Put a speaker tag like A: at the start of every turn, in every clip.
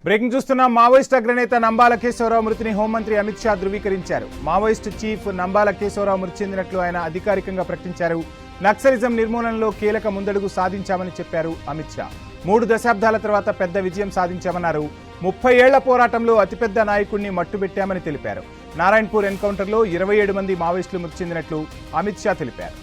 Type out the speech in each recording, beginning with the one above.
A: Breaking చూస్తున్నాం. Maoist అగ్రనేత నంబాల కేశవరావు మృతిని హోంమంత్రి అమిత్ షా ధృవీకరించారు. మావోయిస్ట్ చీఫ్ నంబాల కేశవరావు మృతి చెందినట్లు ఆయన అధికారికంగా ప్రకటించారు. నక్సలిజం నిర్మూలనలో కీలక ముందడుగు సాధించామని చెప్పారు అమిత్ షా. 3 దశాబ్దాల తర్వాత పెద్ద విజయం సాధించామన్నారు. 30 ఏళ్ల పోరాటంలో అతిపెద్ద నాయకుడిని మట్టుబెట్టామని తెలిపారు. నారాయణపూర్ ఎన్కౌంటర్లో 27 మంది మావోయిస్టులు మృతి చెందినట్లు అమిత్ షా తెలిపారు.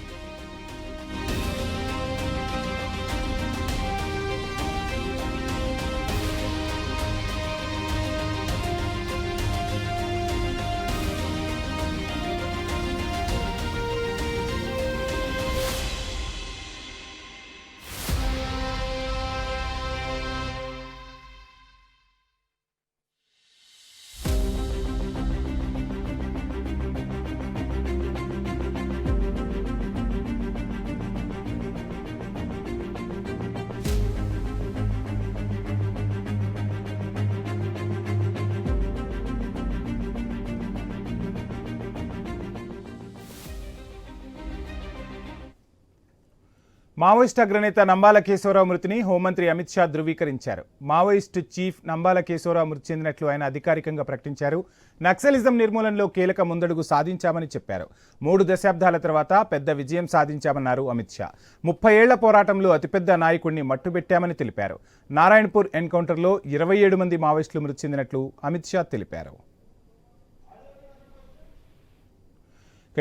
A: మావోయిస్ట్ అగ్రనేత నంబాల కేశవరావు మృతిని హోంమంత్రి అమిత్ షా ధృవీకరించారు. మావోయిస్ట్ చీఫ్ నంబాల కేశవరావు మృతి చెందినట్లు ఆయన అధికారికంగా ప్రకటించారు. నక్సలిజం నిర్మూలనలో కీలక ముందడుగు సాధించామని చెప్పారు. 3 దశాబ్దాల తర్వాత పెద్ద విజయం సాధించామన్నారు అమిత్ షా. 30 ఏళ్ల పోరాటంలో అతిపెద్ద నాయకుడిని మట్టుబెట్టామని తెలిపారు. నారాయణపూర్ ఎన్కౌంటర్లో 27 మంది మావోయిస్టులు మృతి చెందినట్లు అమిత్ షా తెలిపారు.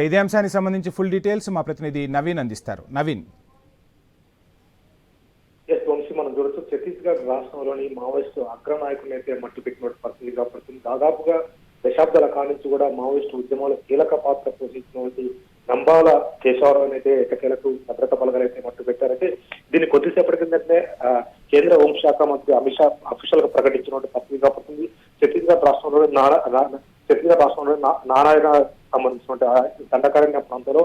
A: ఇదే అంశానికి సంబంధించి ఫుల్ డీటెయిల్స్ మా ప్రతినిధి నవీన్ అందిస్తారు. నవీన్,
B: మనం చూడొచ్చు, ఛత్తీస్గఢ్ రాష్ట్రంలోని మావోయిస్టు అగ్రనాయకులను అయితే మట్టి పెట్టిన పరిస్థితిగా పడుతుంది. దాదాపుగా దశాబ్దాల కాడి నుంచి కూడా మావోయిస్టు ఉద్యమంలో కీలక పాత్ర పోషించినటువంటి నంబాల కేశవరావు అయితే ఎట్టకేలకు భద్రతా బలగాలు అయితే మట్టు పెట్టారంటే దీన్ని కొద్దిసేపటి కిందనే కేంద్ర హోంశాఖ మంత్రి అమిత్ షా అఫీషియల్ గా ప్రకటించినటువంటి పరిస్థితిగా పడుతుంది. ఛత్తీస్గఢ్ రాష్ట్రంలో నారాయణ సంబంధించినటువంటి దండకారణ్య ప్రాంతంలో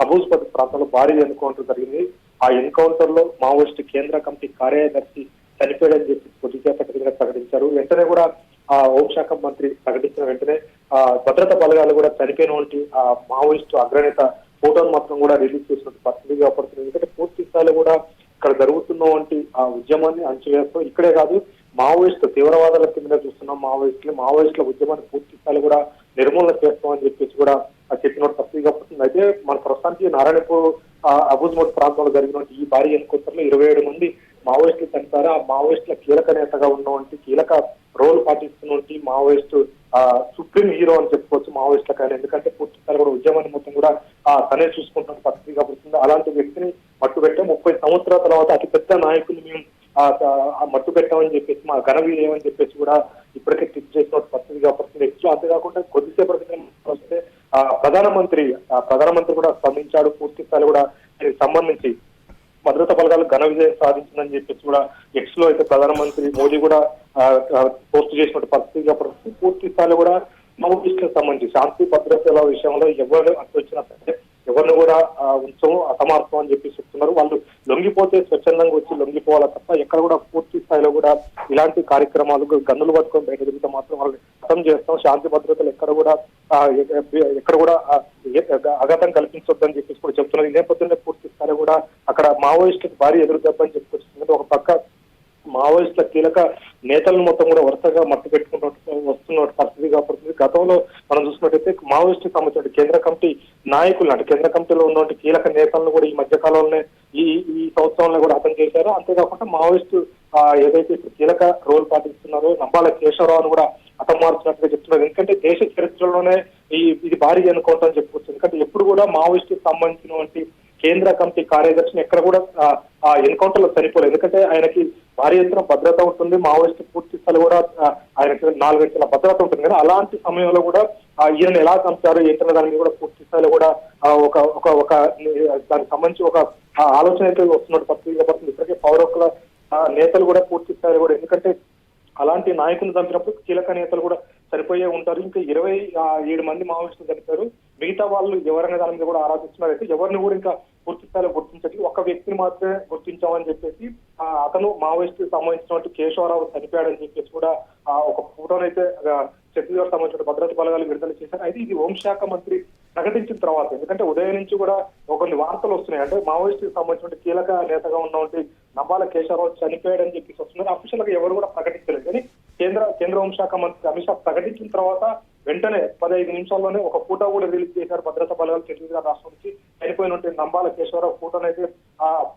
B: అబూజ్పతి ప్రాంతంలో భారీ ఎన్కౌంటర్ జరిగింది. ఆ ఎన్కౌంటర్ లో మావోయిస్టు కేంద్ర కమిటీ కార్యదర్శి చనిపోయాడని చెప్పి కొద్దిసేపటి కింద ప్రకటించారు. వెంటనే కూడా ఆ హోంశాఖ మంత్రి ప్రకటించిన వెంటనే భద్రతా బలగాలు కూడా చనిపోయినటువంటి ఆ మావోయిస్టు అగ్రనేత ఫోటోను మాత్రం కూడా రిలీజ్ చేసిన పరిస్థితిగా పడుతుంది. ఎందుకంటే పూర్తి స్థాయిలో కూడా ఇక్కడ జరుగుతున్నటువంటి ఆ ఉద్యమాన్ని అంచవేస్తూ ఇక్కడే కాదు, మావోయిస్టు తీవ్రవాదాల కింద చూస్తున్నాం. మావోయిస్టుల ఉద్యమాన్ని పూర్తి స్థాయిలో కూడా నిర్మూలన చేస్తామని చెప్పేసి కూడా చెప్పిన పరిస్థితిగా పడుతుంది. అయితే మన ప్రస్తుతానికి నారాయణపూర్ అబూజ్మోట్ ప్రాంతంలో జరిగినటువంటి ఈ భారీ ఎన్కౌంటర్లో 27 మంది మావోయిస్టులు చనిపోయారు. ఆ మావోయిస్టుల కీలక నేతగా ఉన్నటువంటి కీలక రోల్ పాటిస్తున్నటువంటి మావోయిస్టు సుప్రీం హీరో అని చెప్పుకోవచ్చు మావోయిస్టుల కానీ. ఎందుకంటే పూర్తి స్థాయి కూడా ఉద్యమాన్ని మొత్తం కూడా తనే చూసుకుంటున్న పరిస్థితిగా పడుతుంది. అలాంటి వ్యక్తిని మట్టుబెట్టే 30 సంవత్సరాల తర్వాత అతిపెద్ద నాయకులు మేము మట్టు పెట్టామని చెప్పేసి మా ఘన విజయమని చెప్పేసి కూడా ఇప్పటికే ట్వీట్ చేసిన పరిస్థితిగా పడుతుంది. అంతేకాకుండా కొద్దిసేపటి వస్తే ప్రధానమంత్రి కూడా స్పందించాడు. పూర్తి స్థాయిలో కూడా దీనికి సంబంధించి భద్రతా బలగాలు ఘన విజయం సాధించిందని చెప్పేసి కూడా ఎక్స్ లో అయితే ప్రధానమంత్రి మోదీ కూడా పోస్ట్ చేసిన పరిస్థితిగా పడుతుంది. పూర్తి స్థాయిలో కూడా మావోయిస్టులకు సంబంధించి శాంతి భద్రతల విషయంలో ఎవరు వచ్చినా సరే ఎవరిని కూడా ఉంచము, అసమర్థం అని చెప్పి చెప్తున్నారు. వాళ్ళు లొంగిపోతే స్వచ్ఛందంగా వచ్చి లొంగిపోవాలా తప్ప ఎక్కడ కూడా పూర్తి స్థాయిలో కూడా ఇలాంటి కార్యక్రమాలు గన్నులు పట్టుకొని బయట తిరిగితే మాత్రం వాళ్ళని అర్థం చేస్తాం. శాంతి భద్రతలు ఎక్కడ కూడా అఘాతం కల్పించొద్దని చెప్పేసి కూడా చెప్తున్నారు. ఈ నేపథ్యంలో పూర్తి స్థాయిలో కూడా అక్కడ మావోయిస్టులకు భారీ ఎదురుదెబ్బని చెప్పుకొచ్చింది. ఒక పక్క మావోయిస్టుల కీలక నేతలను మొత్తం కూడా వరుసగా మట్టు పెట్టుకుంటూ వస్తున్న పరిస్థితిగా పడుతుంది. గతంలో మనం చూసినట్టయితే మావోయిస్టు సంబంధించిన కేంద్ర కమిటీ నాయకులు అంటే కేంద్ర కమిటీలో ఉన్నటువంటి కీలక నేతలను కూడా ఈ మధ్య కాలంలోనే ఈ సంవత్సరంలో కూడా హతం చేశారు. అంతేకాకుండా మావోయిస్టు ఏదైతే ఇప్పుడు కీలక రోల్ పాటిస్తున్నారో నంబాల కేశవరావును కూడా హతమార్చినట్టుగా చెప్తున్నారు. ఎందుకంటే దేశ చరిత్రలోనే ఇది భారీ ఎన్కౌంటర్ అని చెప్పుకోవచ్చు. ఎందుకంటే ఎప్పుడు కూడా మావోయిస్టుకు సంబంధించినటువంటి కేంద్ర కమిటీ కార్యదర్శిని ఎక్కడ కూడా ఆ ఎన్కౌంటర్ లో చనిపోలేదు. ఎందుకంటే ఆయనకి భారీ ఎత్తున భద్రత ఉంటుంది. మావోయిస్టు పూర్తి స్థాయి కూడా ఆయనకి 4 గంటల భద్రత ఉంటుంది కదా. అలాంటి సమయంలో కూడా ఈయన ఎలా చంపారు ఏంటన్న దాని మీద కూడా పూర్తి స్థాయిలో కూడా ఒక దానికి సంబంధించి ఒక ఆలోచన అయితే వస్తున్నట్టు పరిస్థితిగా పడుతుంది. ఇప్పటికే పౌరకుల నేతలు కూడా పూర్తి స్థాయిలో కూడా ఎందుకంటే అలాంటి నాయకులు చంపినప్పుడు కీలక నేతలు కూడా చనిపోయే ఉంటారు. ఇంకా 27 మంది మావోయిస్టులు చనిపోయారు. మిగతా వాళ్ళు ఎవరైనా దాని మీద కూడా ఆరాధిస్తున్నారైతే ఎవరిని కూడా ఇంకా పూర్తి స్థాయిలో గుర్తించట్లేదు. ఒక వ్యక్తిని మాత్రమే గుర్తించామని చెప్పేసి అతను మావోయిస్టు సంబంధించినటువంటి కేశవరావు చనిపోయాడని చెప్పేసి కూడా ఒక ఫోటోనైతే ఛత్తీస్గఢ్ సంబంధించిన భద్రతా బలగాలు విడుదల చేశారు. అయితే ఇది హోంశాఖ మంత్రి ప్రకటించిన తర్వాత ఎందుకంటే ఉదయం నుంచి కూడా కొన్ని వార్తలు వస్తున్నాయి. అంటే మావోయిస్టుకి సంబంధించిన కీలక నేతగా ఉన్నటువంటి నంబాల కేశవరావు చనిపోయాడని చెప్పేసి వస్తున్నారు. అఫీషియల్ గా ఎవరు కూడా ప్రకటించలేదు. కానీ కేంద్ర హోంశాఖ మంత్రి అమిత్ షా ప్రకటించిన తర్వాత వెంటనే 15 నిమిషాల్లోనే ఒక ఫోటో కూడా రిలీజ్ చేశారు. భద్రతా బలగాలు ఛత్తీస్గఢ్ రాష్ట్రం నుంచి చనిపోయినటువంటి నంబాల కేశవరావు ఫోటోను అయితే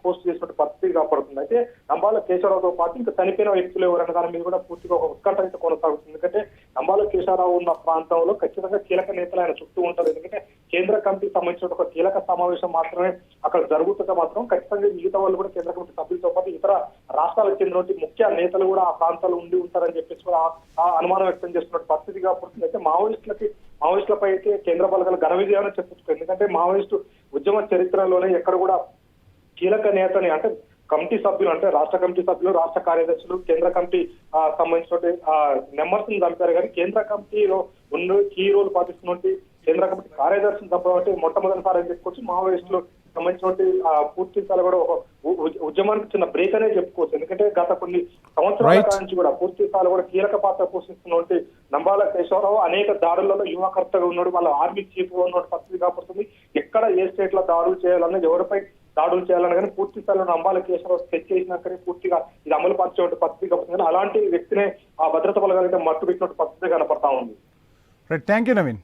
B: పోస్ట్ చేసినట్టు పరిస్థితి కాపాడుతుంది. అయితే నంబాల కేశవరావుతో పాటు ఇంకా చనిపోయిన వ్యక్తులు ఎవరన్న దాని మీద కూడా పూర్తిగా ఒక ఉత్కంఠ అయితే కొనసాగుతుంది. ఎందుకంటే నంబాల కేశవరావు ఉన్న ప్రాంతంలో ఖచ్చితంగా కీలక నేతలు ఆయన చుట్టూ ఉంటారు. ఎందుకంటే కేంద్ర కమిటీకి సంబంధించిన ఒక కీలక సమావేశం మాత్రమే అక్కడ జరుగుతుంటే మాత్రం ఖచ్చితంగా మిగతా వాళ్ళు కూడా కేంద్ర కమిటీ సభ్యులతో పాటు ఇతర రాష్ట్రాలకు చెందినటువంటి ముఖ్య నేతలు కూడా ఆ ప్రాంతాల్లో ఉండి ఉంటారని చెప్పేసి కూడా ఆ అనుమానం వ్యక్తం చేస్తున్న పరిస్థితి కాపాడుతుంది. అయితే మావోయిస్టులపై అయితే కేంద్ర బలగాలు ఘన విజయాన్ని చెప్పుకోవచ్చు. ఎందుకంటే మావోయిస్టు ఉద్యమ చరిత్రలోనే ఎక్కడ కూడా కీలక నేతని అంటే కమిటీ సభ్యులు అంటే రాష్ట్ర కమిటీ సభ్యులు, రాష్ట్ర కార్యదర్శులు, కేంద్ర కమిటీ సంబంధించిన మెంబర్స్ ని చంపారు. కానీ కేంద్ర కమిటీలో ఉన్న కీ రోల్ పాటిస్తున్నటువంటి కేంద్ర కమిటీ కార్యదర్శిని చంపడం అంటే మొట్టమొదటిసారి అని చెప్పుకోవచ్చు. మావోయిస్టులు సంబంధించినటువంటి పూర్తి స్థాయి కూడా ఒక ఉద్యమానికి చిన్న బ్రేక్ అనే చెప్పుకోవచ్చు. ఎందుకంటే గత కొన్ని సంవత్సరాల నుంచి కూడా పూర్తి స్థాయిలో కూడా కీలక పాత్ర పోషిస్తున్నటువంటి నంబాల కేశవరావు అనేక దాడులలో యువకర్తగా ఉన్నాడు. వాళ్ళ ఆర్మీ చీఫ్ గా ఉన్న పరిస్థితి కాపాడుతుంది. ఎక్కడ ఏ స్టేట్ లో దాడులు చేయాలన్నది, ఎవరిపై దాడులు చేయాలని కానీ పూర్తి స్థాయిలో నంబాల కేశవరావు స్కెచ్ చేసినాకనే పూర్తిగా ఇది అమలు పరిచేటువంటి పరిస్థితి కాపాడుతుంది. అలాంటి వ్యక్తినే ఆ భద్రతా బలగాలు అయితే మట్టు పెట్టినట్టు పరిస్థితి కనపడతా ఉంది.
A: Right, thank you Naveen.